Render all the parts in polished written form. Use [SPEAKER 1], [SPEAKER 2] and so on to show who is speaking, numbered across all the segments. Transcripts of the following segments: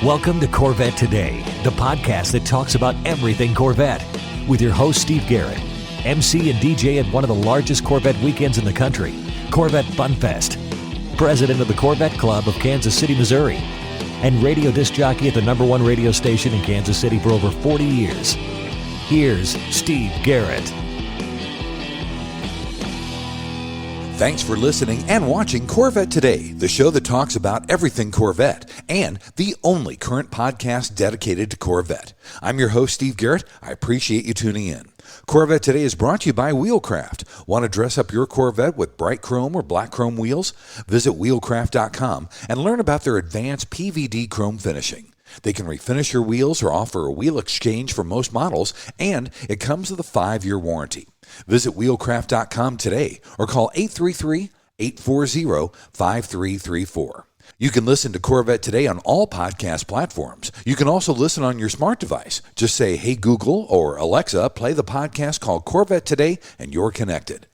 [SPEAKER 1] Welcome to Corvette Today, the podcast that talks about everything Corvette, with your host Steve Garrett, MC and DJ at one of the largest Corvette weekends in the country, Corvette Fun Fest, president of the Corvette Club of Kansas City, Missouri, and radio disc jockey at the #1 radio station in Kansas City for over 40 years. Here's Steve Garrett.
[SPEAKER 2] Thanks for listening and watching Corvette Today, the show that talks about everything Corvette, and the only current podcast dedicated to Corvette. I'm your host, Steve Garrett. I appreciate you tuning in. Corvette Today is brought to you by Wheelcraft. Want to dress up your Corvette with bright chrome or black chrome wheels? Visit wheelcraft.com and learn about their advanced PVD chrome finishing. They can refinish your wheels or offer a wheel exchange for most models, and it comes with a 5-year warranty. Visit wheelcraft.com today or call 833-840-5334. You can listen to Corvette Today on all podcast platforms. You can also listen on your smart device. Just say, "Hey Google" or "Alexa, play the podcast called Corvette Today," and you're connected.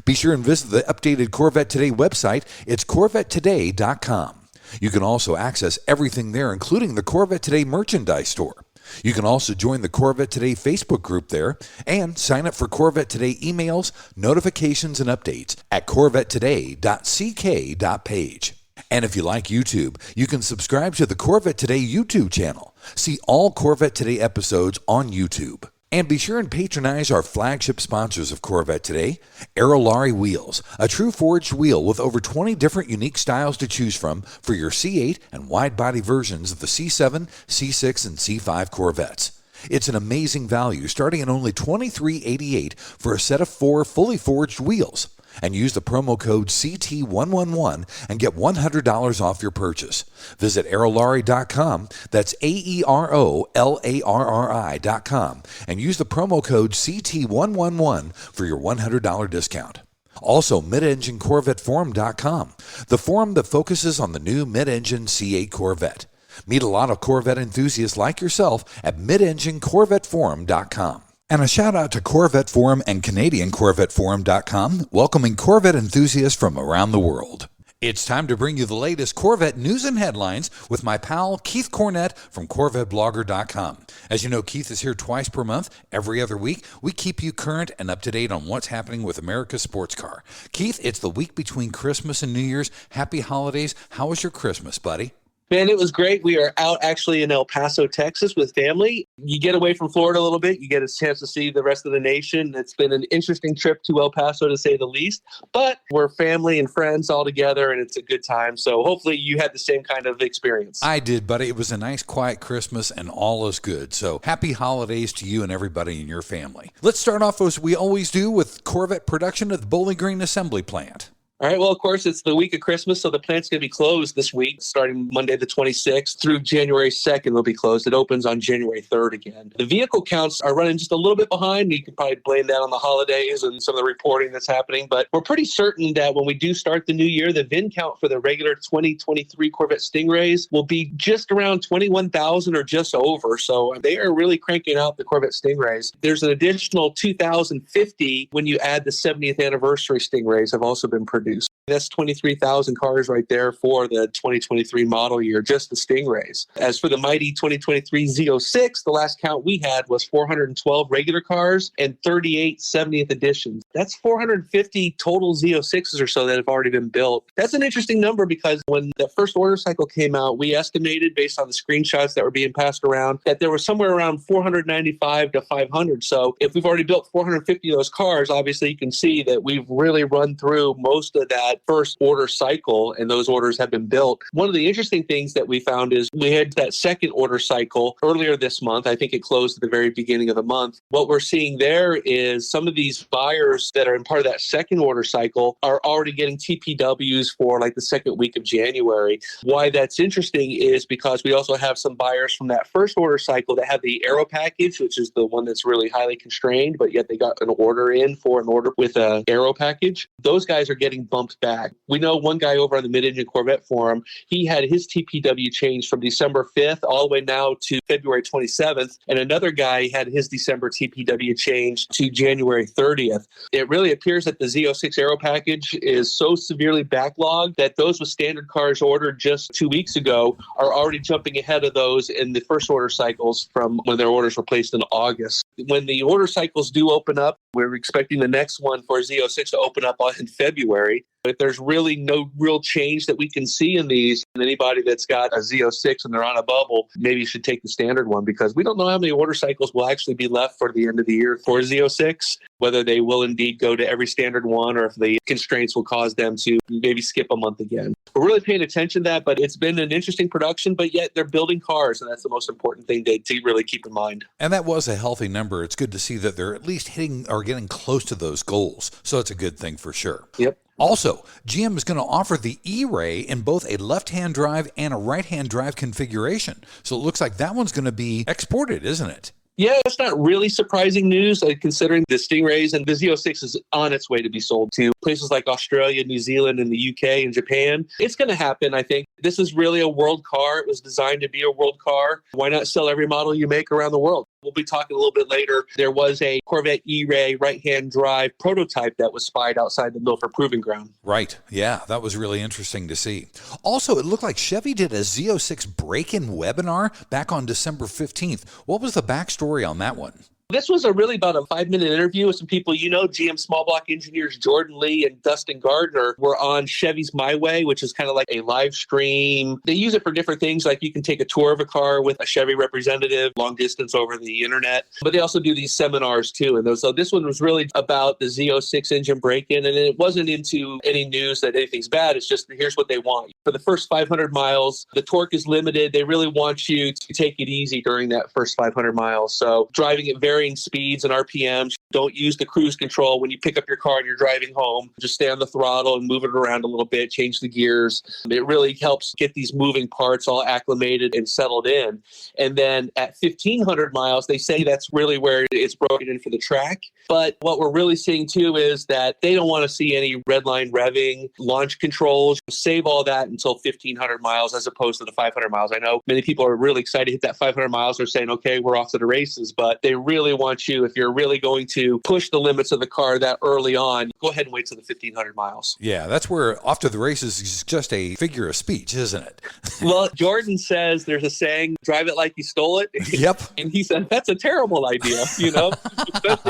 [SPEAKER 2] Be sure and visit the updated Corvette Today website. It's CorvetteToday.com. You can also access everything there, including the Corvette Today merchandise store. You can also join the Corvette Today Facebook group there and sign up for Corvette Today emails, notifications, and updates at corvettetoday.ck.page. And if you like YouTube, you can subscribe to the Corvette Today YouTube channel. See all Corvette Today episodes on YouTube. And be sure and patronize our flagship sponsors of Corvette Today, Aerolarri Wheels, a true forged wheel with over 20 different unique styles to choose from for your C8 and wide-body versions of the C7, C6, and C5 Corvettes. It's an amazing value, starting at only $23.88 for a set of 4 fully forged wheels. And use the promo code CT111 and get $100 off your purchase. Visit aerolarri.com, that's AEROLARRI.com, and use the promo code CT111 for your $100 discount. Also, midenginecorvetteforum.com, the forum that focuses on the new mid-engine C8 Corvette. Meet a lot of Corvette enthusiasts like yourself at midenginecorvetteforum.com. And a shout out to Corvette Forum and CanadianCorvetteForum.com, welcoming Corvette enthusiasts from around the world. It's time to bring you the latest Corvette news and headlines with my pal Keith Cornett from CorvetteBlogger.com. As you know, Keith is here twice per month. Every other week, we keep you current and up to date on what's happening with America's sports car. Keith, it's the week between Christmas and New Year's. Happy holidays. How was your Christmas, buddy?
[SPEAKER 3] Man, it was great. We are out actually in El Paso, Texas with family. You get away from Florida a little bit. You get a chance to see the rest of the nation. It's been an interesting trip to El Paso, to say the least. But we're family and friends all together, and it's a good time. So hopefully you had the same kind of experience.
[SPEAKER 2] I did, buddy. It was a nice, quiet Christmas, and all is good. So happy holidays to you and everybody in your family. Let's start off, as we always do, with Corvette production at the Bowling Green Assembly Plant.
[SPEAKER 3] All right. Well, of course, it's the week of Christmas, so the plant's going to be closed this week, starting Monday the 26th through January 2nd. They'll be closed. It opens on January 3rd again. The vehicle counts are running just a little bit behind. You can probably blame that on the holidays and some of the reporting that's happening, but we're pretty certain that when we do start the new year, the VIN count for the regular 2023 Corvette Stingrays will be just around 21,000 or just over. So they are really cranking out the Corvette Stingrays. There's an additional 2,050 when you add the 70th anniversary Stingrays have also been produced. That's 23,000 cars right there for the 2023 model year, just the Stingrays. As for the mighty 2023 Z06, the last count we had was 412 regular cars and 38 70th editions. That's 450 total Z06s or so that have already been built. That's an interesting number because when the first order cycle came out, we estimated, based on the screenshots that were being passed around, that there was somewhere around 495 to 500. So if we've already built 450 of those cars, obviously you can see that we've really run through most of that first order cycle, and those orders have been built. One of the interesting things that we found is we had that second order cycle earlier this month. I think it closed at the very beginning of the month. What we're seeing there is some of these buyers that are in part of that second order cycle are already getting TPWs for like the second week of January. Why that's interesting is because we also have some buyers from that first order cycle that have the Aero package, which is the one that's really highly constrained, but yet they got an order in for an order with an Aero package. Those guys are getting bumped back back. We know one guy over on the Mid-Engine Corvette forum, he had his TPW changed from December 5th all the way now to February 27th. And another guy had his December TPW changed to January 30th. It really appears that the Z06 Aero package is so severely backlogged that those with standard cars ordered just 2 weeks ago are already jumping ahead of those in the first order cycles from when their orders were placed in August. When the order cycles do open up, we're expecting the next one for Z06 to open up in February. If there's really no real change that we can see in these, and anybody that's got a Z06 and they're on a bubble, maybe you should take the standard one, because we don't know how many order cycles will actually be left for the end of the year for Z06, whether they will indeed go to every standard one or if the constraints will cause them to maybe skip a month again. We're really paying attention to that, but it's been an interesting production, but yet they're building cars, and that's the most important thing to really keep in mind.
[SPEAKER 2] And that was a healthy number. It's good to see that they're at least hitting or getting close to those goals. So it's a good thing for sure.
[SPEAKER 3] Yep.
[SPEAKER 2] Also, GM is going to offer the E-Ray in both a left-hand drive and a right-hand drive configuration. So it looks like that one's going to be exported, isn't it?
[SPEAKER 3] Yeah, it's not really surprising news, considering the Stingrays and the Z06 is on its way to be sold to places like Australia, New Zealand, and the UK and Japan. It's going to happen, I think. This is really a world car. It was designed to be a world car. Why not sell every model you make around the world? We'll be talking a little bit later. There was a Corvette E-Ray right-hand drive prototype that was spied outside the Milford Proving Ground.
[SPEAKER 2] Right. Yeah, that was really interesting to see. Also, it looked like Chevy did a Z06 break-in webinar back on December 15th. What was the backstory on that one?
[SPEAKER 3] This was really about a 5-minute interview with some people, GM small block engineers Jordan Lee and Dustin Gardner were on Chevy's My Way, which is kind of like a live stream. They use it for different things, like you can take a tour of a car with a Chevy representative, long distance over the internet. But they also do these seminars too. And so this one was really about the Z06 engine break-in, and it wasn't into any news that anything's bad. It's just, here's what they want. For the first 500 miles, the torque is limited. They really want you to take it easy during that first 500 miles. So driving at varying speeds and RPMs. Don't use the cruise control when you pick up your car and you're driving home. Just stay on the throttle and move it around a little bit, change the gears. It really helps get these moving parts all acclimated and settled in. And then at 1,500 miles, they say that's really where it's broken in for the track. But what we're really seeing too is that they don't want to see any redline revving, launch controls. Save all that until 1,500 miles as opposed to the 500 miles. I know many people are really excited to hit that 500 miles. They're saying, okay, we're off to the races. But they really want you, if you're really going to push the limits of the car that early on, go ahead and wait till the 1,500 miles.
[SPEAKER 2] Yeah, that's where off to the races is just a figure of speech, isn't it?
[SPEAKER 3] Well, Jordan says there's a saying, drive it like you stole it.
[SPEAKER 2] Yep.
[SPEAKER 3] And he said, that's a terrible idea, especially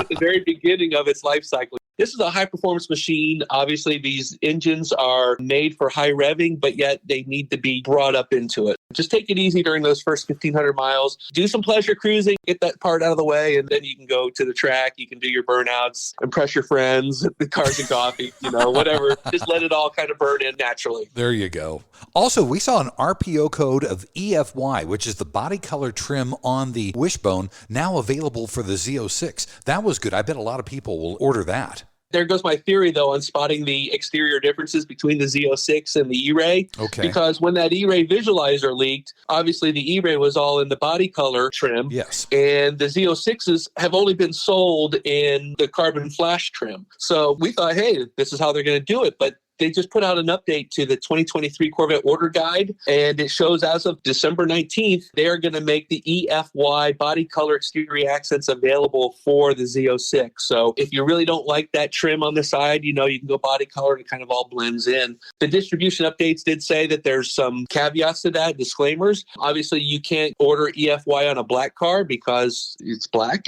[SPEAKER 3] at the very beginning of its life cycle. This is a high-performance machine. Obviously, these engines are made for high revving, but yet they need to be brought up into it. Just take it easy during those first 1,500 miles. Do some pleasure cruising, get that part out of the way, and then you can go to the track. You can do your burnouts, impress your friends, the cars and coffee, whatever. Just let it all kind of burn in naturally.
[SPEAKER 2] There you go. Also, we saw an RPO code of EFY, which is the body color trim on the wishbone, now available for the Z06. That was good. I bet a lot of people will order that.
[SPEAKER 3] There goes my theory, though, on spotting the exterior differences between the Z06 and the E-Ray.
[SPEAKER 2] Okay.
[SPEAKER 3] Because when that E-Ray visualizer leaked, obviously the E-Ray was all in the body color trim.
[SPEAKER 2] Yes.
[SPEAKER 3] And the Z06s have only been sold in the carbon flash trim. So we thought, hey, this is how they're going to do it. But they just put out an update to the 2023 Corvette order guide, and it shows as of December 19th, they are going to make the EFY body color exterior accents available for the Z06. So if you really don't like that trim on the side, you can go body color and it kind of all blends in. The distribution updates did say that there's some caveats to that, disclaimers. Obviously, you can't order EFY on a black car because it's black,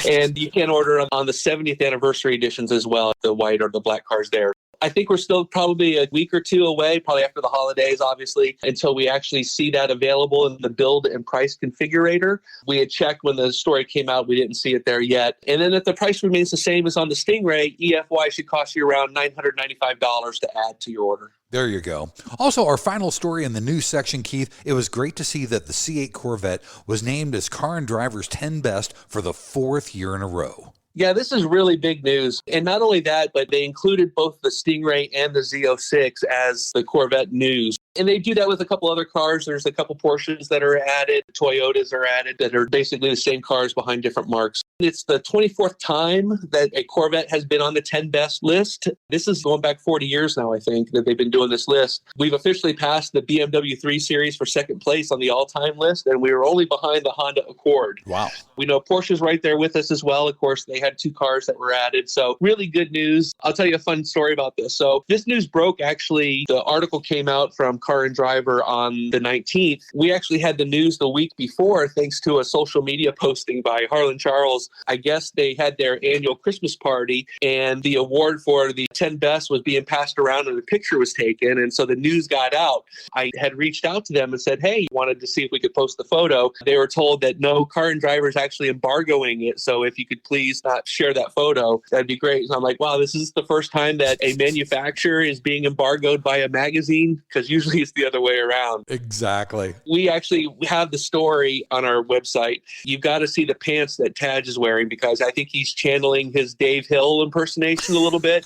[SPEAKER 3] and you can't order on the 70th anniversary editions as well, the white or the black cars there. I think we're still probably a week or two away, probably after the holidays, obviously, until we actually see that available in the build and price configurator. We had checked when the story came out. We didn't see it there yet. And then if the price remains the same as on the Stingray, EFY should cost you around $995 to add to your order.
[SPEAKER 2] There you go. Also, our final story in the news section, Keith, it was great to see that the C8 Corvette was named as Car and Driver's 10 Best for the 4th year in a row.
[SPEAKER 3] Yeah, this is really big news. And not only that, but they included both the Stingray and the Z06 as the Corvette news. And they do that with a couple other cars. There's a couple Porsches that are added. Toyotas are added that are basically the same cars behind different marks. It's the 24th time that a Corvette has been on the 10 best list. This is going back 40 years now, I think, that they've been doing this list. We've officially passed the BMW 3 Series for second place on the all-time list, and we were only behind the Honda Accord.
[SPEAKER 2] Wow.
[SPEAKER 3] We know Porsche's right there with us as well. Of course, they had 2 cars that were added. So really good news. I'll tell you a fun story about this. So this news broke, actually, the article came out from Car and Driver on the 19th. We actually had the news the week before, thanks to a social media posting by Harlan Charles. I guess they had their annual Christmas party, and the award for the 10 best was being passed around and a picture was taken. And so the news got out. I had reached out to them and said, hey, wanted to see if we could post the photo. They were told that no, Car and Driver is actually embargoing it. So if you could please not share that photo, that'd be great. So I'm like, wow, this is the first time that a manufacturer is being embargoed by a magazine, because usually it's the other way around.
[SPEAKER 2] Exactly.
[SPEAKER 3] We actually have the story on our website. You've got to see the pants that Taj is wearing, because I think he's channeling his Dave Hill impersonation a little bit.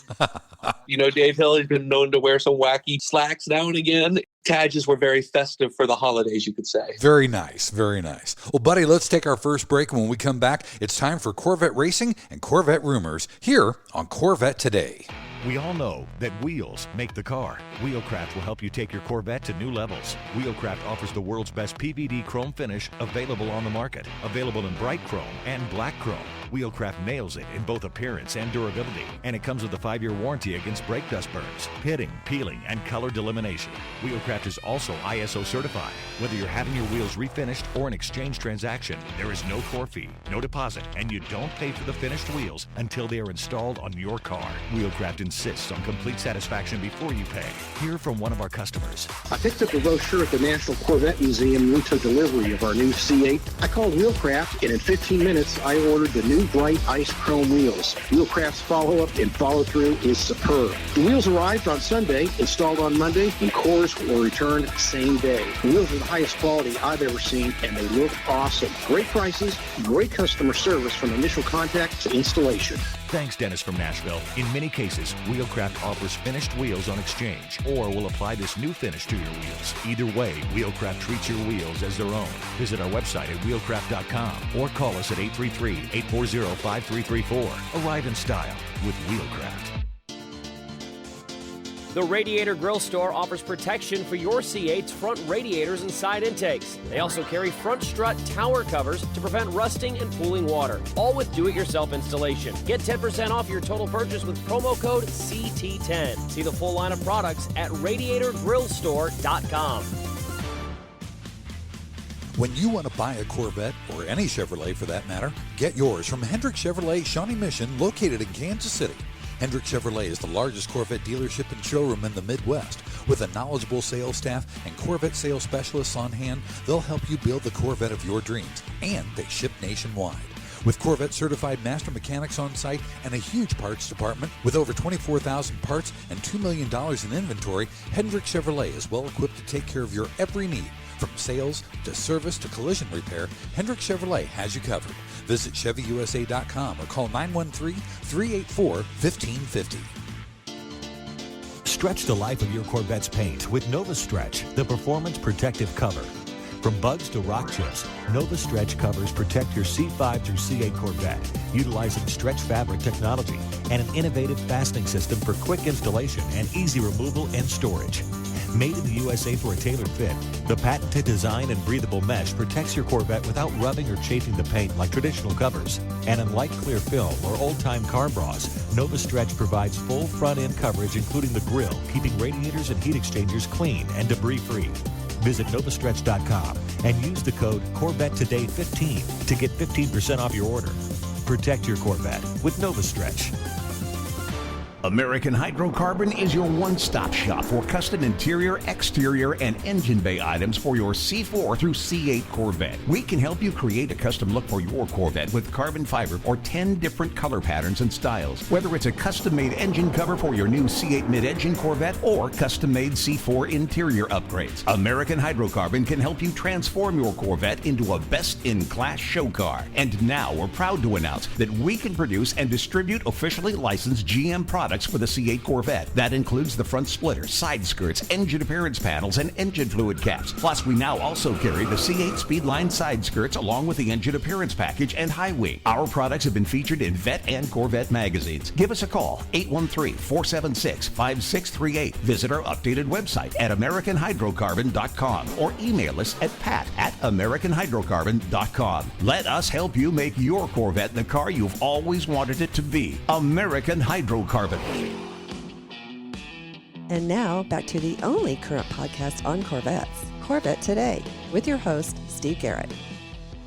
[SPEAKER 3] You know, Dave Hill has been known to wear some wacky slacks now and again. Taj's were very festive for the holidays, you could say.
[SPEAKER 2] Very nice. Very nice. Well, buddy, let's take our first break. And when we come back, it's time for Corvette racing and Corvette rumors here on Corvette Today.
[SPEAKER 1] We all know that wheels make the car. Wheelcraft will help you take your Corvette to new levels. Wheelcraft offers the world's best PVD chrome finish available on the market. Available in bright chrome and black chrome. Wheelcraft nails it in both appearance and durability. And it comes with a 5-year warranty against brake dust burns, pitting, peeling, and color delamination. Wheelcraft is also ISO certified. Whether you're having your wheels refinished or an exchange transaction, there is no core fee, no deposit, and you don't pay for the finished wheels until they are installed on your car. Wheelcraft insists on complete satisfaction before you pay. Hear from one of our customers.
[SPEAKER 4] I picked up a brochure at the National Corvette Museum and we took delivery of our new C8. I called Wheelcraft, and in 15 minutes, I ordered the new bright ice chrome wheels. Wheelcraft's follow-up and follow-through is superb. The wheels arrived on Sunday, installed on Monday, and cores will return same day. The wheels are the highest quality I've ever seen, and they look awesome. Great prices, great customer service from initial contact to installation.
[SPEAKER 1] Thanks, Dennis from Nashville. In many cases, Wheelcraft offers finished wheels on exchange or will apply this new finish to your wheels. Either way, Wheelcraft treats your wheels as their own. Visit our website at wheelcraft.com or call us at 833-840-5334. Arrive in style with Wheelcraft.
[SPEAKER 5] The Radiator Grill Store offers protection for your C8's front radiators and side intakes. They also carry front strut tower covers to prevent rusting and pooling water, all with do-it-yourself installation. Get 10% off your total purchase with promo code CT10. See the full line of products at radiatorgrillstore.com.
[SPEAKER 2] When you want to buy a Corvette, or any Chevrolet for that matter, get yours from Hendrick Chevrolet Shawnee Mission, located in Kansas City. Hendrick Chevrolet is the largest Corvette dealership and showroom in the Midwest. With a knowledgeable sales staff and Corvette sales specialists on hand, they'll help you build the Corvette of your dreams, and they ship nationwide. With Corvette certified master mechanics on site and a huge parts department with over 24,000 parts and $2 million in inventory, Hendrick Chevrolet is well equipped to take care of your every need. From sales to service to collision repair, Hendrick Chevrolet has you covered. Visit ChevyUSA.com or call 913-384-1550.
[SPEAKER 1] Stretch the life of your Corvette's paint with Nova Stretch, the performance protective cover. From bugs to rock chips, Nova Stretch covers protect your C5 through C8 Corvette, utilizing stretch fabric technology and an innovative fastening system for quick installation and easy removal and storage. Made in the USA for a tailored fit, the patented design and breathable mesh protects your Corvette without rubbing or chafing the paint like traditional covers. And unlike clear film or old-time car bras, Nova Stretch provides full front-end coverage including the grille, keeping radiators and heat exchangers clean and debris-free. Visit novastretch.com and use the code CorvetteToday15 to get 15% off your order. Protect your Corvette with Nova Stretch.
[SPEAKER 6] American Hydrocarbon is your one-stop shop for custom interior, exterior, and engine bay items for your C4 through C8 Corvette. We can help you create a custom look for your Corvette with carbon fiber or 10 different color patterns and styles. Whether it's a custom-made engine cover for your new C8 mid-engine Corvette or custom-made C4 interior upgrades, American Hydrocarbon can help you transform your Corvette into a best-in-class show car. And now we're proud to announce that we can produce and distribute officially licensed GM products products for the C8 Corvette. That includes the front splitter, side skirts, engine appearance panels, and engine fluid caps. Plus, we now also carry the C8 Speedline side skirts along with the engine appearance package and high wing. Our products have been featured in Vette and Corvette magazines. Give us a call, 813-476-5638. Visit our updated website at AmericanHydrocarbon.com or email us at pat@AmericanHydrocarbon.com. Let us help you make your Corvette the car you've always wanted it to be. American Hydrocarbon.
[SPEAKER 7] And now, back to the only current podcast on Corvettes, Corvette Today, with your host, Steve Garrett.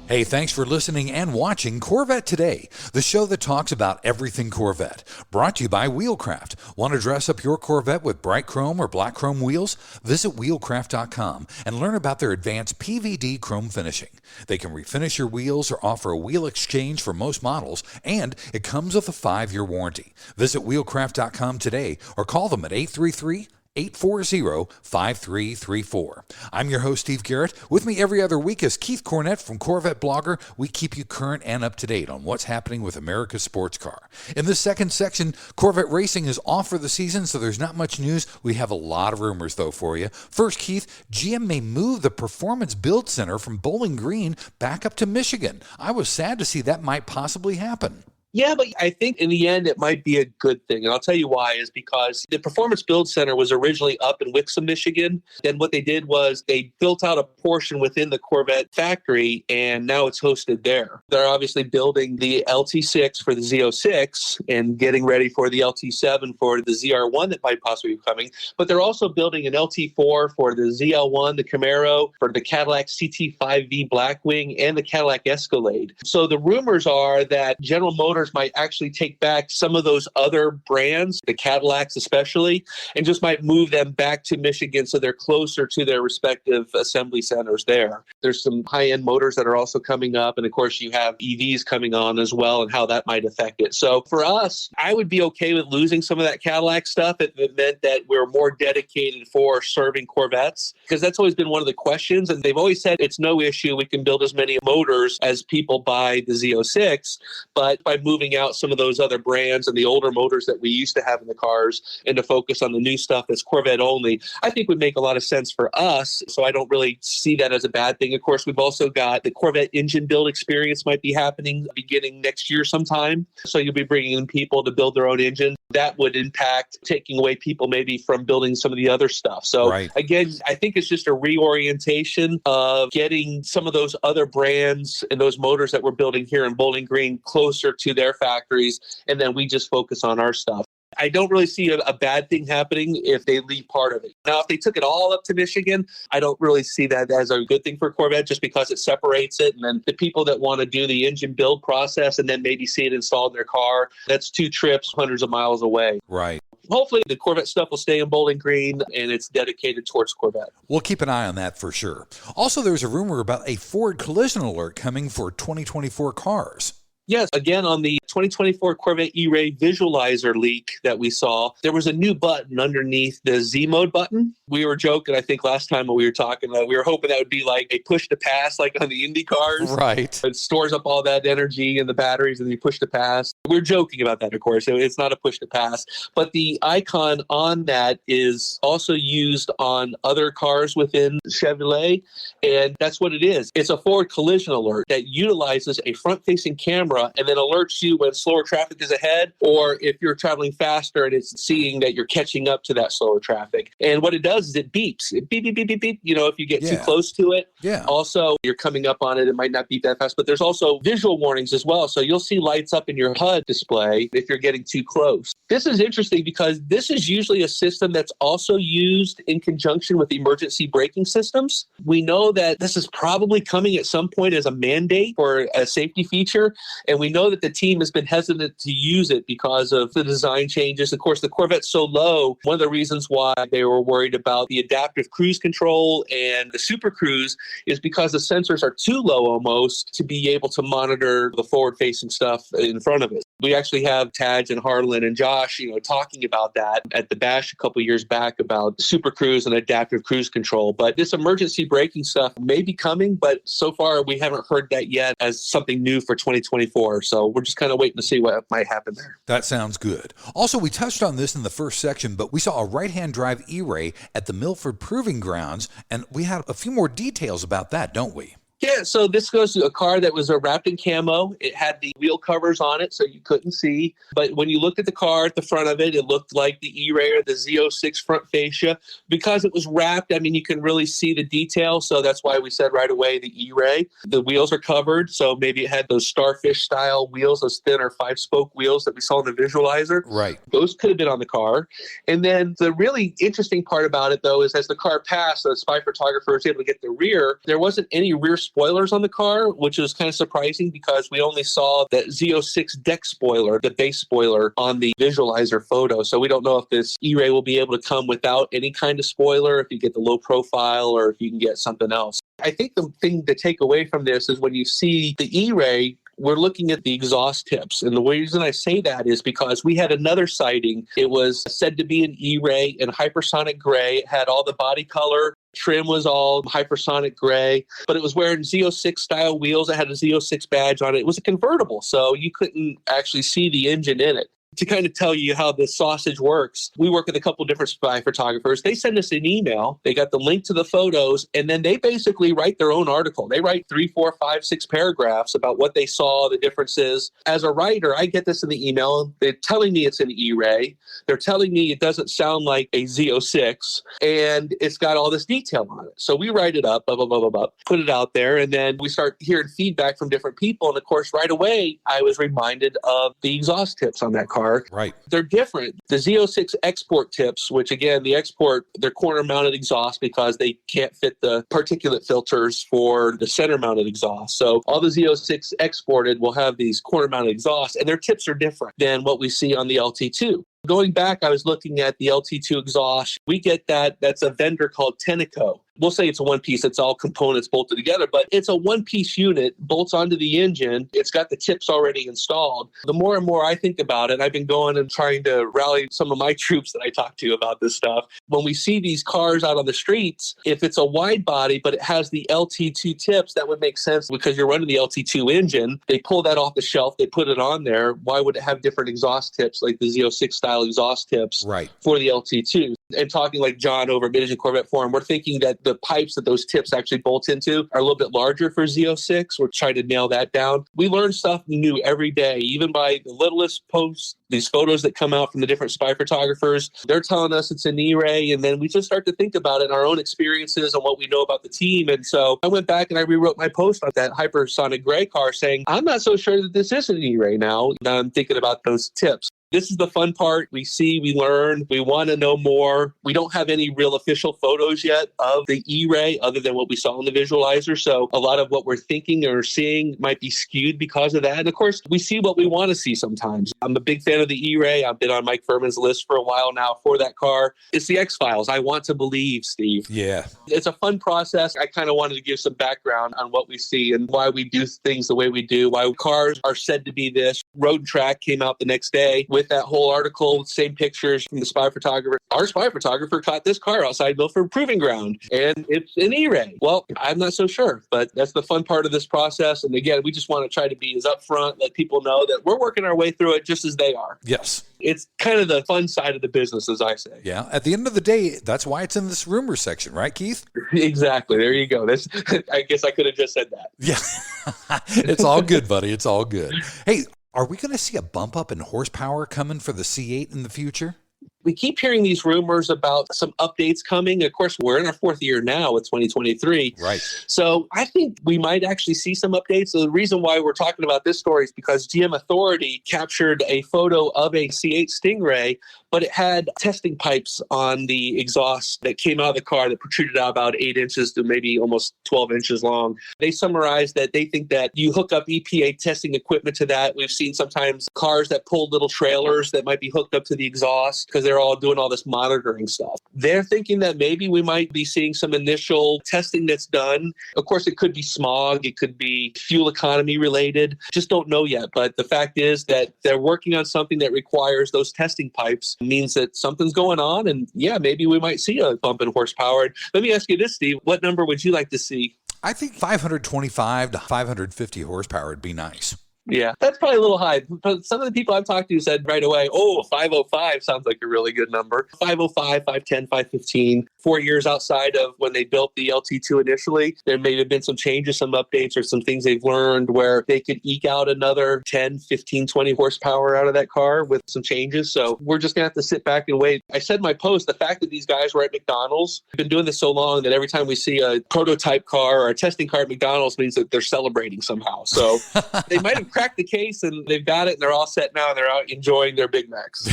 [SPEAKER 2] Hey, thanks for listening and watching Corvette Today, the show that talks about everything Corvette. Brought to you by Wheelcraft. Want to dress up your Corvette with bright chrome or black chrome wheels? Visit wheelcraft.com and learn about their advanced PVD chrome finishing. They can refinish your wheels or offer a wheel exchange for most models, and it comes with a 5-year warranty. Visit wheelcraft.com today or call them at 833-840-5334. I'm your host, Steve Garrett. With me every other week is Keith Cornett from CorvetteBlogger. We keep you current and up to date on what's happening with America's sports car. In this second section, Corvette racing is off for the season, so there's not much news. We have a lot of rumors, though, for you. First, Keith, GM may move the Performance Build Center from Bowling Green back up to Michigan. I was sad to see that might possibly happen.
[SPEAKER 3] Yeah, but I think in the end, it might be a good thing. And I'll tell you why is because the Performance Build Center was originally up in Wixom, Michigan. Then what they did was they built out a portion within the Corvette factory, and now it's hosted there. They're obviously building the LT6 for the Z06 and getting ready for the LT7 for the ZR1 that might possibly be coming. But they're also building an LT4 for the ZL1, the Camaro, for the Cadillac CT5V Blackwing, and the Cadillac Escalade. So the rumors are that General Motors might actually take back some of those other brands, the Cadillacs especially, and just might move them back to Michigan so they're closer to their respective assembly centers there. There's some high-end motors that are also coming up, and of course you have EVs coming on as well and how that might affect it. So for us, I would be okay with losing some of that Cadillac stuff if it meant that we're more dedicated for serving Corvettes, because that's always been one of the questions, and they've always said it's no issue. We can build as many motors as people buy the Z06, but by moving out some of those other brands and the older motors that we used to have in the cars and to focus on the new stuff that's Corvette only, I think would make a lot of sense for us. So I don't really see that as a bad thing. Of course, we've also got the Corvette engine build experience might be happening beginning next year sometime. So you'll be bringing in people to build their own engine. That would impact taking away people maybe from building some of the other stuff. So Again, I think it's just a reorientation of getting some of those other brands and those motors that we're building here in Bowling Green closer to their factories, and then we just focus on our stuff. I don't really see a bad thing happening if they leave part of it. Now, if they took it all up to Michigan, I don't really see that as a good thing for Corvette just because it separates it. And then the people that want to do the engine build process and then maybe see it installed in their car, that's 2 trips, hundreds of miles away.
[SPEAKER 2] Right.
[SPEAKER 3] Hopefully the Corvette stuff will stay in Bowling Green and it's dedicated towards Corvette.
[SPEAKER 2] We'll keep an eye on that for sure. Also, there's a rumor about a Ford collision alert coming for 2024 cars.
[SPEAKER 3] Yes, again, on the 2024 Corvette E-Ray visualizer leak that we saw, there was a new button underneath the Z-Mode button. We were joking, I think, last time when we were talking, we were hoping that would be like a push to pass, like on the Indy cars.
[SPEAKER 2] Right.
[SPEAKER 3] It stores up all that energy in the batteries and you push to pass. We're joking about that, of course. It's not a push to pass. But the icon on that is also used on other cars within Chevrolet, and that's what it is. It's a forward collision alert that utilizes a front-facing camera and then alerts you when slower traffic is ahead, or if you're traveling faster and it's seeing that you're catching up to that slower traffic. And what it does is it beeps. It beep, beep, beep, beep, beep. You know, if you get too close to it.
[SPEAKER 2] Yeah.
[SPEAKER 3] Also, you're coming up on it. It might not beep that fast, but there's also visual warnings as well. So you'll see lights up in your HUD display if you're getting too close. This is interesting because this is usually a system that's also used in conjunction with emergency braking systems. We know that this is probably coming at some point as a mandate or a safety feature. And we know that the team has been hesitant to use it because of the design changes. Of course, the Corvette's so low. One of the reasons why they were worried about the adaptive cruise control and the Super Cruise is because the sensors are too low almost to be able to monitor the forward-facing stuff in front of it. We actually have Taj and Harlan and Josh gosh, talking about that at the Bash a couple years back about Super Cruise and adaptive cruise control. But this emergency braking stuff may be coming, but so far we haven't heard that yet as something new for 2024. So we're just kind of waiting to see what might happen there.
[SPEAKER 2] That sounds good. Also, we touched on this in the first section, but we saw a right-hand drive E-Ray at the Milford Proving Grounds, and we had a few more details about that, don't we?
[SPEAKER 3] Yeah, so this goes to a car that was wrapped in camo. It had the wheel covers on it, so you couldn't see. But when you looked at the car at the front of it, it looked like the E-Ray or the Z06 front fascia. Because it was wrapped, you can really see the detail. So that's why we said right away the E-Ray. The wheels are covered, so maybe it had those starfish-style wheels, those thinner 5-spoke wheels that we saw in the visualizer.
[SPEAKER 2] Right.
[SPEAKER 3] Those could have been on the car. And then the really interesting part about it, though, is as the car passed, the spy photographer was able to get the rear. There wasn't any rear spoilers on the car, which was kind of surprising because we only saw that Z06 deck spoiler, the base spoiler, on the visualizer photo. So we don't know if this E-Ray will be able to come without any kind of spoiler, if you get the low profile or if you can get something else. I think the thing to take away from this is when you see the E-Ray, we're looking at the exhaust tips. And the reason I say that is because we had another sighting. It was said to be an E-Ray in hypersonic gray. It had all the body color. Trim was all hypersonic gray, but it was wearing Z06 style wheels. It had a Z06 badge on it. It was a convertible, so you couldn't actually see the engine in it. To kind of tell you how this sausage works, we work with a couple different spy photographers. They send us an email. They got the link to the photos, and then they basically write their own article. They write 3, 4, 5, 6 paragraphs about what they saw, the differences. As a writer, I get this in the email. They're telling me it's an E-Ray. They're telling me it doesn't sound like a Z06, and it's got all this detail on it. So we write it up, blah, blah, blah, blah, blah, put it out there, and then we start hearing feedback from different people. And of course, right away, I was reminded of the exhaust tips on that car.
[SPEAKER 2] Right.
[SPEAKER 3] They're different. The Z06 export tips, which again, the export, they're corner mounted exhaust because they can't fit the particulate filters for the center mounted exhaust. So all the Z06 exported will have these corner mounted exhausts, and their tips are different than what we see on the LT2. Going back, I was looking at the LT2 exhaust. We get that. That's a vendor called Tenneco. We'll say it's a one piece. It's all components bolted together, but it's a one-piece unit, bolts onto the engine. It's got the tips already installed. The more and more I think about it, I've been going and trying to rally some of my troops that I talk to about this stuff. When we see these cars out on the streets, if it's a wide body, but it has the LT2 tips, that would make sense because you're running the LT2 engine. They pull that off the shelf. They put it on there. Why would it have different exhaust tips like the Z06 style exhaust tips for the LT2? And talking like John over at Mid-Engine Corvette Forum, we're thinking that the pipes that those tips actually bolt into are a little bit larger for Z06. We're trying to nail that down. We learn stuff new every day, even by the littlest posts, these photos that come out from the different spy photographers. They're telling us it's an E-Ray, and then we just start to think about it in our own experiences and what we know about the team. And so I went back and I rewrote my post on that hypersonic gray car saying, I'm not so sure that this is an E-Ray now. Now I'm thinking about those tips. This is the fun part. We see, we learn, we want to know more. We don't have any real official photos yet of the E-Ray other than what we saw in the visualizer. So a lot of what we're thinking or seeing might be skewed because of that. And of course, we see what we want to see sometimes. I'm a big fan of the E-Ray. I've been on Mike Furman's list for a while now for that car. It's the X-Files. I want to believe, Steve.
[SPEAKER 2] Yeah.
[SPEAKER 3] It's a fun process. I kind of wanted to give some background on what we see and why we do things the way we do, why cars are said to be this. Road and Track came out the next day with that whole article, same pictures from the spy photographer. Our spy photographer caught this car outside Milford Proving Ground, and it's an E-Ray. Well, I'm not so sure, but that's the fun part of this process. And again, we just want to try to be as upfront, let people know that we're working our way through it just as they are.
[SPEAKER 2] Yes.
[SPEAKER 3] It's kind of the fun side of the business, as I say.
[SPEAKER 2] Yeah. At the end of the day, that's why it's in this rumor section, right, Keith?
[SPEAKER 3] Exactly. There you go. This, I guess I could have just said that.
[SPEAKER 2] Yeah. It's all good, buddy. It's all good. Hey, are we going to see a bump up in horsepower coming for the C8 in the future?
[SPEAKER 3] We keep hearing these rumors about some updates coming. Of course, we're in our 4th year now with 2023.
[SPEAKER 2] Right.
[SPEAKER 3] So I think we might actually see some updates. So the reason why we're talking about this story is because GM Authority captured a photo of a C8 Stingray but it had testing pipes on the exhaust that came out of the car that protruded out about 8 inches to maybe almost 12 inches long. They summarized that they think that you hook up EPA testing equipment to that. We've seen sometimes cars that pull little trailers that might be hooked up to the exhaust because they're all doing all this monitoring stuff. They're thinking that maybe we might be seeing some initial testing that's done. Of course, it could be smog. It could be fuel economy related. Just don't know yet. But the fact is that they're working on something that requires those testing pipes. It means that something's going on. And yeah, maybe we might see a bump in horsepower. Let me ask you this, Steve. What number would you like to see?
[SPEAKER 2] I think 525 to 550 horsepower would be nice.
[SPEAKER 3] Yeah, that's probably a little high. But some of the people I've talked to said right away, 505 sounds like a really good number. 505, 510, 515, 4 years outside of when they built the LT2 initially. There may have been some changes, some updates, or some things they've learned where they could eke out another 10, 15, 20 horsepower out of that car with some changes. So we're just going to have to sit back and wait. I said in my post, the fact that these guys were at McDonald's, have been doing this so long that every time we see a prototype car or a testing car at McDonald's means that they're celebrating somehow. So they might have cracked the case and they've got it and they're all set now and they're out enjoying their Big Macs.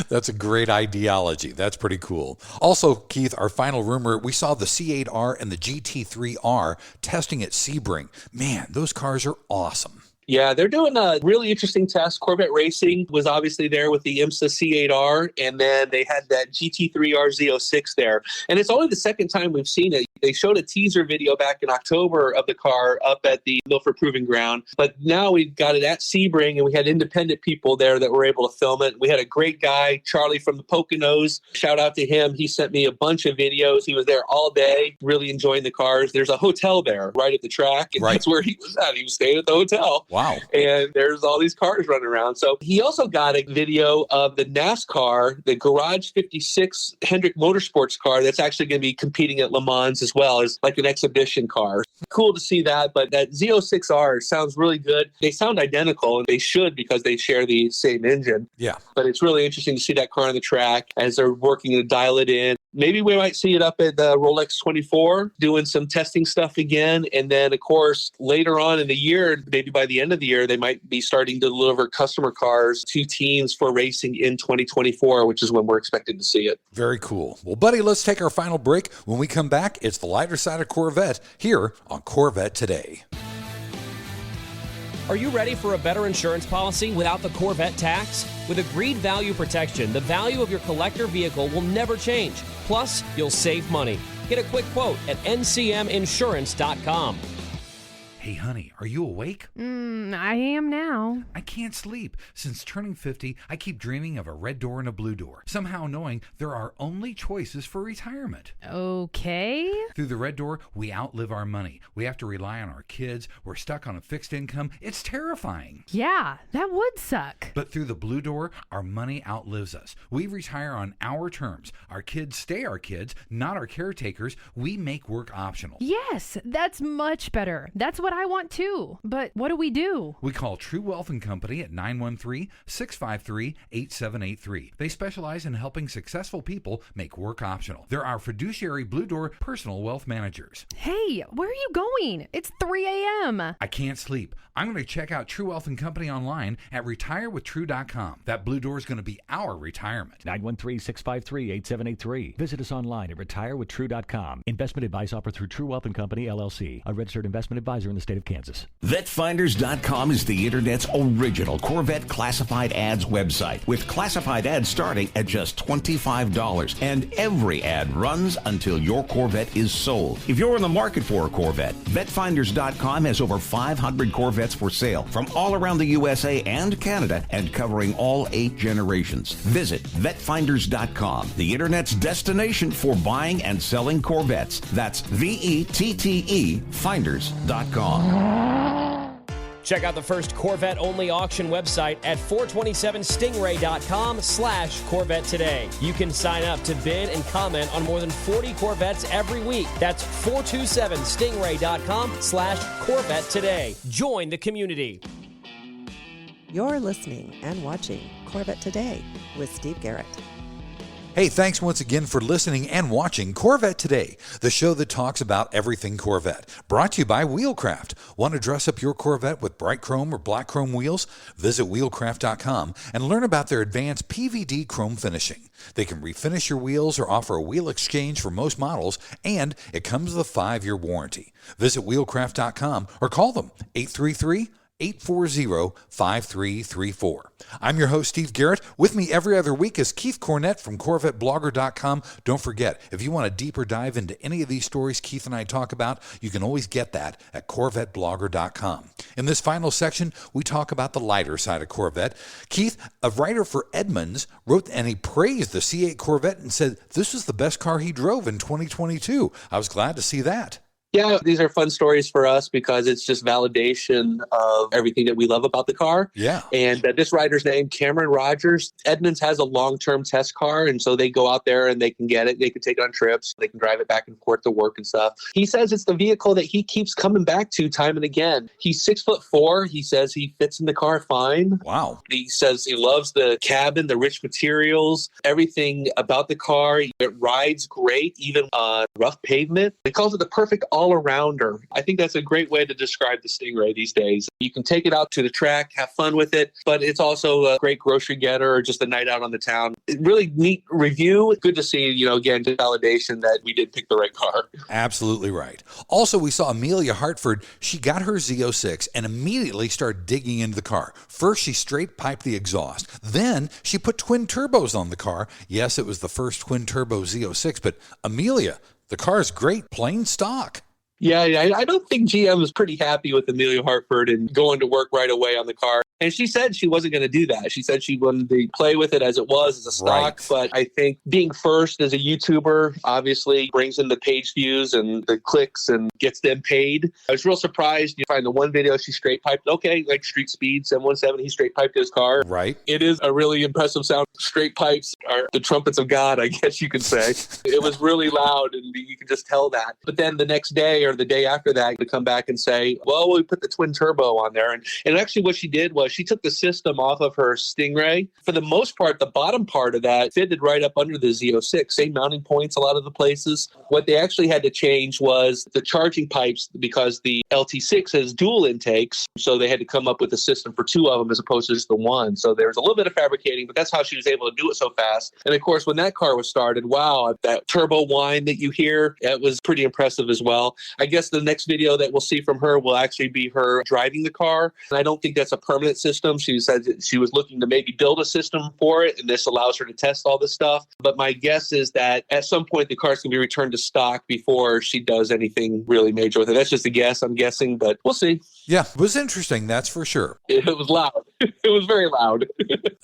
[SPEAKER 2] That's a great ideology. That's pretty cool. Also, Keith, our final rumor, we saw the C8R and the GT3R testing at Sebring. Man, those cars are awesome.
[SPEAKER 3] Yeah, they're doing a really interesting test. Corvette Racing was obviously there with the IMSA C8R, and then they had that GT3R Z06 there. And it's only the second time we've seen it. They showed a teaser video back in October of the car up at the Milford Proving Ground. But now we've got it at Sebring, and we had independent people there that were able to film it. We had a great guy, Charlie from the Poconos. Shout out to him. He sent me a bunch of videos. He was there all day, really enjoying the cars. There's a hotel there right at the track, and that's where he was at. He was staying at the hotel.
[SPEAKER 2] Wow.
[SPEAKER 3] And there's all these cars running around. So he also got a video of the NASCAR, the Garage 56 Hendrick Motorsports car that's actually going to be competing at Le Mans as well as like an exhibition car. Cool to see that. But that Z06R sounds really good. They sound identical, and they should because they share the same engine.
[SPEAKER 2] Yeah.
[SPEAKER 3] But it's really interesting to see that car on the track as they're working to dial it in. Maybe we might see it up at the Rolex 24 doing some testing stuff again. And then, of course, later on in the year, maybe by the end of the year, they might be starting to deliver customer cars to teams for racing in 2024, which is when we're expected to see it.
[SPEAKER 2] Very cool. Well, buddy, let's take our final break. When we come back, it's the lighter side of Corvette here on Corvette Today.
[SPEAKER 5] Are you ready for a better insurance policy without the Corvette tax? With Agreed Value Protection, the value of your collector vehicle will never change. Plus, you'll save money. Get a quick quote at ncminsurance.com.
[SPEAKER 6] Hey, honey, are you awake?
[SPEAKER 8] I am now.
[SPEAKER 6] I can't sleep. Since turning 50, I keep dreaming of a red door and a blue door, somehow knowing there are only choices for retirement.
[SPEAKER 8] Okay.
[SPEAKER 6] Through the red door, we outlive our money. We have to rely on our kids. We're stuck on a fixed income. It's terrifying.
[SPEAKER 8] Yeah, that would suck.
[SPEAKER 6] But through the blue door, our money outlives us. We retire on our terms. Our kids stay our kids, not our caretakers. We make work optional.
[SPEAKER 8] Yes, that's much better. That's what I want too. But what do we do?
[SPEAKER 6] We call True Wealth & Company at 913-653-8783. They specialize in helping successful people make work optional. They're our fiduciary Blue Door personal wealth managers.
[SPEAKER 8] Hey, where are you going? It's 3 a.m.
[SPEAKER 6] I can't sleep. I'm going to check out True Wealth & Company online at retirewithtrue.com. That Blue Door is going to be our retirement.
[SPEAKER 1] 913-653-8783. Visit us online at retirewithtrue.com. Investment advice offered through True Wealth & Company, LLC, a registered investment advisor in the state of Kansas.
[SPEAKER 6] VetFinders.com is the Internet's original Corvette classified ads website, with classified ads starting at just $25. And every ad runs until your Corvette is sold. If you're in the market for a Corvette, VetFinders.com has over 500 Corvettes for sale from all around the USA and Canada and covering all 8 generations. Visit VetFinders.com, the Internet's destination for buying and selling Corvettes. That's VETTE Finders.com.
[SPEAKER 5] Check out the first Corvette-only auction website at 427stingray.com/Corvette today. You can sign up to bid and comment on more than 40 Corvettes every week. That's 427stingray.com/Corvette today. Join the community.
[SPEAKER 7] You're listening and watching Corvette Today with Steve Garrett.
[SPEAKER 2] Hey, thanks once again for listening and watching Corvette Today, the show that talks about everything Corvette. Brought to you by Wheelcraft. Want to dress up your Corvette with bright chrome or black chrome wheels? Visit wheelcraft.com and learn about their advanced PVD chrome finishing. They can refinish your wheels or offer a wheel exchange for most models, and it comes with a 5-year warranty. Visit wheelcraft.com or call them 833-840-5334. I'm your host, Steve Garrett. With me every other week is Keith Cornett from CorvetteBlogger.com. Don't forget, if you want a deeper dive into any of these stories Keith and I talk about, you can always get that at CorvetteBlogger.com. In this final section, we talk about the lighter side of Corvette. Keith, a writer for Edmunds, wrote and he praised the C8 Corvette and said this was the best car he drove in 2022. I was glad to see that.
[SPEAKER 3] Yeah, these are fun stories for us because it's just validation of everything that we love about the car.
[SPEAKER 2] Yeah.
[SPEAKER 3] And this rider's name, Cameron Rogers. Edmunds has a long-term test car, and so they go out there and they can get it. They can take it on trips. They can drive it back and forth to work and stuff. He says it's the vehicle that he keeps coming back to time and again. He's 6'4". He says he fits in the car fine.
[SPEAKER 2] Wow.
[SPEAKER 3] He says he loves the cabin, the rich materials, everything about the car. It rides great, even on rough pavement. He calls it the perfect all-arounder. I think that's a great way to describe the Stingray these days. You can take it out to the track, have fun with it, but it's also a great grocery getter or just a night out on the town. Really neat review. Good to see, again, the validation that we did pick the right car.
[SPEAKER 2] Absolutely right. Also, we saw Emelia Hartford. She got her Z06 and immediately started digging into the car. First, she straight piped the exhaust. Then, she put twin turbos on the car. Yes, it was the first twin turbo Z06, but Emelia, the car is great, plain stock.
[SPEAKER 3] Yeah, I don't think GM was pretty happy with Emelia Hartford and going to work right away on the car. And she said she wasn't going to do that. She said she wanted to play with it as it was, as a stock.
[SPEAKER 2] Right.
[SPEAKER 3] But I think being first as a YouTuber obviously brings in the page views and the clicks and gets them paid. I was real surprised. You find the one video she straight piped, okay, like Street Speed 717, he straight piped his car.
[SPEAKER 2] Right.
[SPEAKER 3] It is a really impressive sound. Straight pipes are the trumpets of God, I guess you could say. It was really loud and you could just tell that. But then the next day or the day after that, to come back and say, well, we put the twin turbo on there. And actually what she did was she took the system off of her Stingray. For the most part, the bottom part of that fitted right up under the Z06. Same mounting points a lot of the places. What they actually had to change was the charging pipes because the LT6 has dual intakes. So they had to come up with a system for two of them as opposed to just the one. So there was a little bit of fabricating, but that's how she was able to do it so fast. And of course, when that car was started, wow, that turbo whine that you hear, it was pretty impressive as well. I guess the next video that we'll see from her will actually be her driving the car. And I don't think that's a permanent system. She said that she was looking to maybe build a system for it, and this allows her to test all this stuff. But my guess is that at some point the car's going to be returned to stock before she does anything really major with it. That's just a guess, I'm guessing, but we'll see.
[SPEAKER 2] Yeah, it was interesting, that's for sure.
[SPEAKER 3] It was loud. It was very loud.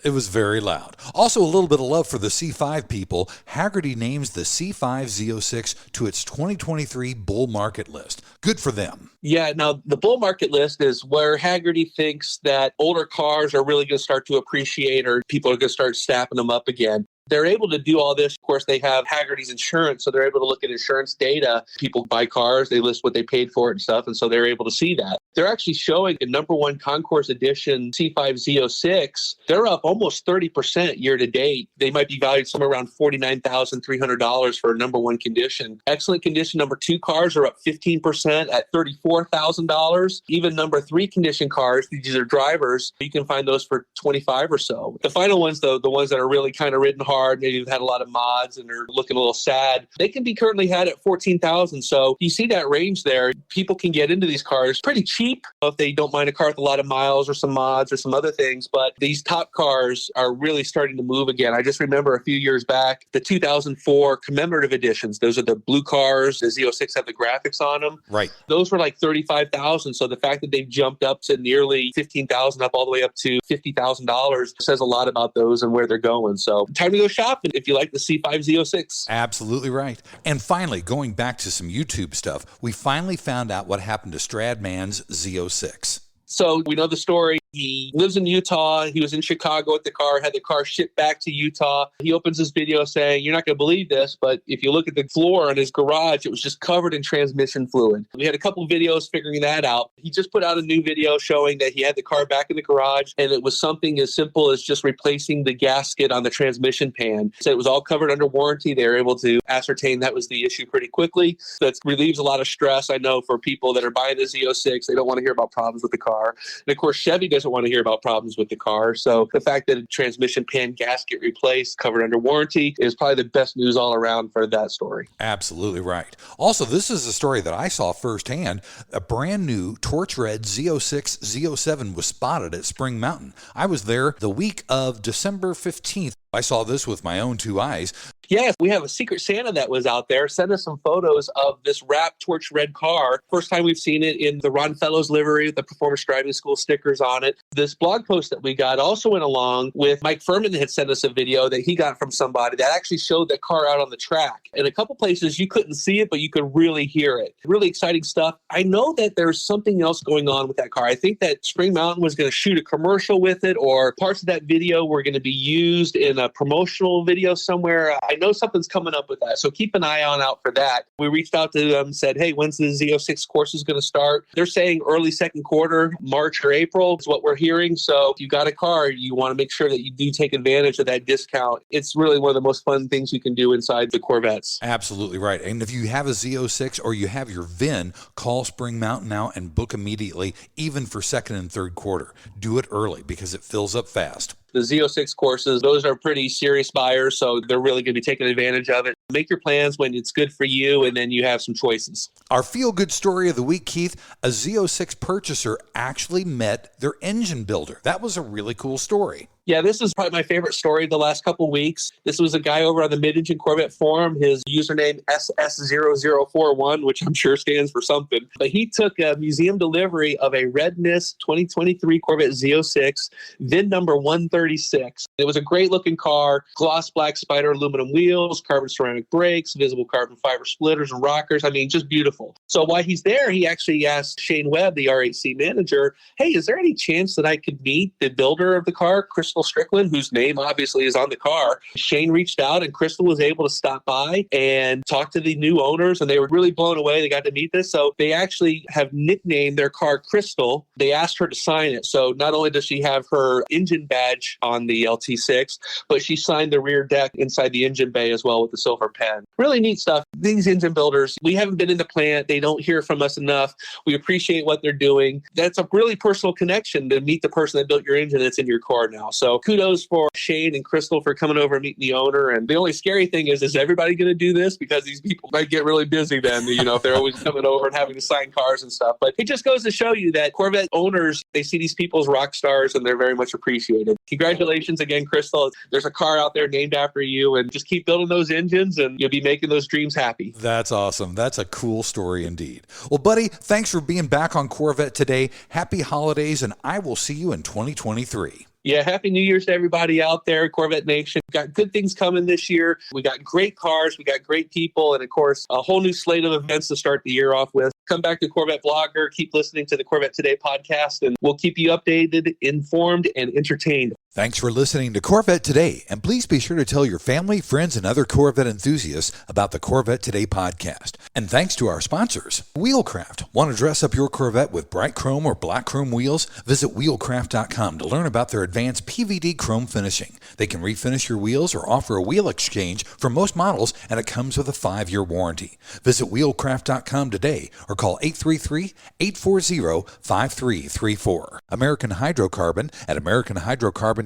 [SPEAKER 2] It was very loud. Also, a little bit of love for the C5 people. Hagerty names the C5 Z06 to its 2023 bull market list. Good for them.
[SPEAKER 3] Yeah, now the bull market list is where Hagerty thinks that older cars are really going to start to appreciate, or people are going to start snapping them up again. They're able to do all this. Of course, they have Hagerty's insurance, so they're able to look at insurance data. People buy cars, they list what they paid for it and stuff, and so they're able to see that. They're actually showing a #1 Concourse Edition C5 Z06. They're up almost 30% year to date. They might be valued somewhere around $49,300 for a #1 condition. Excellent condition #2 cars are up 15% at $34,000. Even #3 condition cars, these are drivers, you can find those for $25,000 or so. The final ones, though, the ones that are really kind of ridden hard, maybe have had a lot of mods and are looking a little sad, they can be currently had at $14,000. So you see that range there. People can get into these cars pretty cheap if they don't mind a car with a lot of miles or some mods or some other things. But these top cars are really starting to move again. I just remember a few years back, the 2004 commemorative editions. Those are the blue cars. The Z06 have the graphics on them.
[SPEAKER 2] Right.
[SPEAKER 3] Those were like $35,000. So the fact that they've jumped up to nearly $15,000, up all the way up to $50,000 says a lot about those and where they're going. So time to go shopping if you like the C5 Z06.
[SPEAKER 2] Absolutely right. And finally, going back to some YouTube stuff, we finally found out what happened to Stradman's Z06.
[SPEAKER 3] So we know the story. He lives in Utah. He was in Chicago with the car, had the car shipped back to Utah. He opens his video saying, "You're not going to believe this, but if you look at the floor in his garage, it was just covered in transmission fluid." We had a couple videos figuring that out. He just put out a new video showing that he had the car back in the garage, and it was something as simple as just replacing the gasket on the transmission pan. So it was all covered under warranty. They were able to ascertain that was the issue pretty quickly. That relieves a lot of stress, I know, for people that are buying the Z06. They don't want to hear about problems with the car. And of course, Chevy doesn't want to hear about problems with the car. So the fact that a transmission pan gasket replaced, covered under warranty, is probably the best news all around for that story.
[SPEAKER 2] Absolutely right. Also, this is a story that I saw firsthand. A brand new torch red Z06, Z07 was spotted at Spring Mountain. I was there the week of December 15th. I saw this with my own two eyes.
[SPEAKER 3] Yes, we have a Secret Santa that was out there. Sent us some photos of this wrapped torch red car. First time we've seen it in the Ron Fellows livery with the Performance Driving School stickers on it. This blog post that we got also went along with Mike Furman had sent us a video that he got from somebody that actually showed the car out on the track. In a couple places you couldn't see it, but you could really hear it. Really exciting stuff. I know that there's something else going on with that car. I think that Spring Mountain was going to shoot a commercial with it, or parts of that video were going to be used in a promotional video somewhere. I know something's coming up with that, so keep an eye out for that. We reached out to them and said, hey, when's the Z06 course is going to start? They're saying early second quarter, March or April is what we're hearing. So if you got a car, you want to make sure that you do take advantage of that discount. It's really one of the most fun things you can do inside the Corvettes.
[SPEAKER 2] Absolutely right. And if you have a Z06 or you have your VIN, call Spring Mountain now and book immediately, even for second and third quarter. Do it early because it fills up fast.
[SPEAKER 3] The Z06 courses, those are pretty serious buyers, so they're really going to be taking advantage of it. Make your plans when it's good for you, and then you have some choices.
[SPEAKER 2] Our feel-good story of the week, Keith, a Z06 purchaser actually met their engine builder. That was a really cool story.
[SPEAKER 3] Yeah, this is probably my favorite story the last couple of weeks. This was a guy over on the Mid-Engine Corvette forum, his username SS0041, which I'm sure stands for something. But he took a museum delivery of a Red Mist 2023 Corvette Z06, VIN number 136. It was a great-looking car, gloss black spider aluminum wheels, carbon ceramic brakes, visible carbon fiber splitters and rockers. I mean, just beautiful. So while he's there, he actually asked Shane Webb, the R8C manager, hey, is there any chance that I could meet the builder of the car, Crystal Strickland, whose name obviously is on the car? Shane reached out and Crystal was able to stop by and talk to the new owners, and they were really blown away. They got to meet this. So they actually have nicknamed their car Crystal. They asked her to sign it. So not only does she have her engine badge on the LT6, but she signed the rear deck inside the engine bay as well with the silver pen. Really neat stuff. These engine builders, we haven't been in the plant. They don't hear from us enough. We appreciate what they're doing. That's a really personal connection to meet the person that built your engine that's in your car now. So kudos for Shane and Crystal for coming over and meeting the owner. And the only scary thing is everybody going to do this? Because these people might get really busy then, if they're always coming over and having to sign cars and stuff. But it just goes to show you that Corvette owners, they see these people as rock stars and they're very much appreciated. Congratulations again, Crystal. There's a car out there named after you, and just keep building those engines and you'll be making those dreams happy.
[SPEAKER 2] That's awesome. That's a cool story indeed. Well, buddy, thanks for being back on Corvette Today. Happy holidays, and I will see you in 2023.
[SPEAKER 3] Yeah, Happy New Year's to everybody out there, Corvette Nation. We've got good things coming this year. We got great cars, we got great people, and of course, a whole new slate of events to start the year off with. Come back to CorvetteBlogger, keep listening to the Corvette Today podcast, and we'll keep you updated, informed, and entertained.
[SPEAKER 2] Thanks for listening to Corvette Today, and please be sure to tell your family, friends, and other Corvette enthusiasts about the Corvette Today podcast. And thanks to our sponsors, Wheelcraft. Want to dress up your Corvette with bright chrome or black chrome wheels? Visit wheelcraft.com to learn about their advanced PVD chrome finishing. They can refinish your wheels or offer a wheel exchange for most models, and it comes with a 5-year warranty. Visit wheelcraft.com today or call 833-840-5334. American Hydrocarbon at AmericanHydrocarbon.com.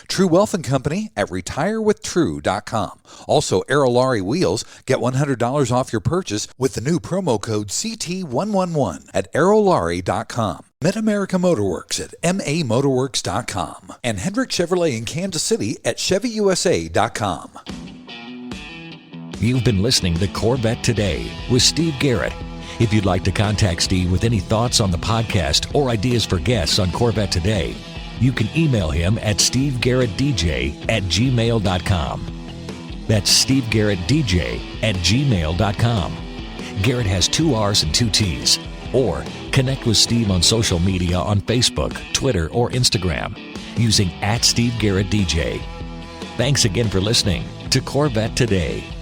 [SPEAKER 2] True Wealth & Company at RetireWithTrue.com. Also, Aerolari Wheels. Get $100 off your purchase with the new promo code CT111 at Aerolari.com. Mid-America Motorworks at MAMotorworks.com. And Hendrick Chevrolet in Kansas City at ChevyUSA.com.
[SPEAKER 1] You've been listening to Corvette Today with Steve Garrett. If you'd like to contact Steve with any thoughts on the podcast or ideas for guests on Corvette Today, you can email him at stevegarrettdj@gmail.com. That's stevegarrettdj@gmail.com. Garrett has 2 R's and 2 T's. Or connect with Steve on social media on Facebook, Twitter, or Instagram using @SteveGarrettDJ. Thanks again for listening to Corvette Today.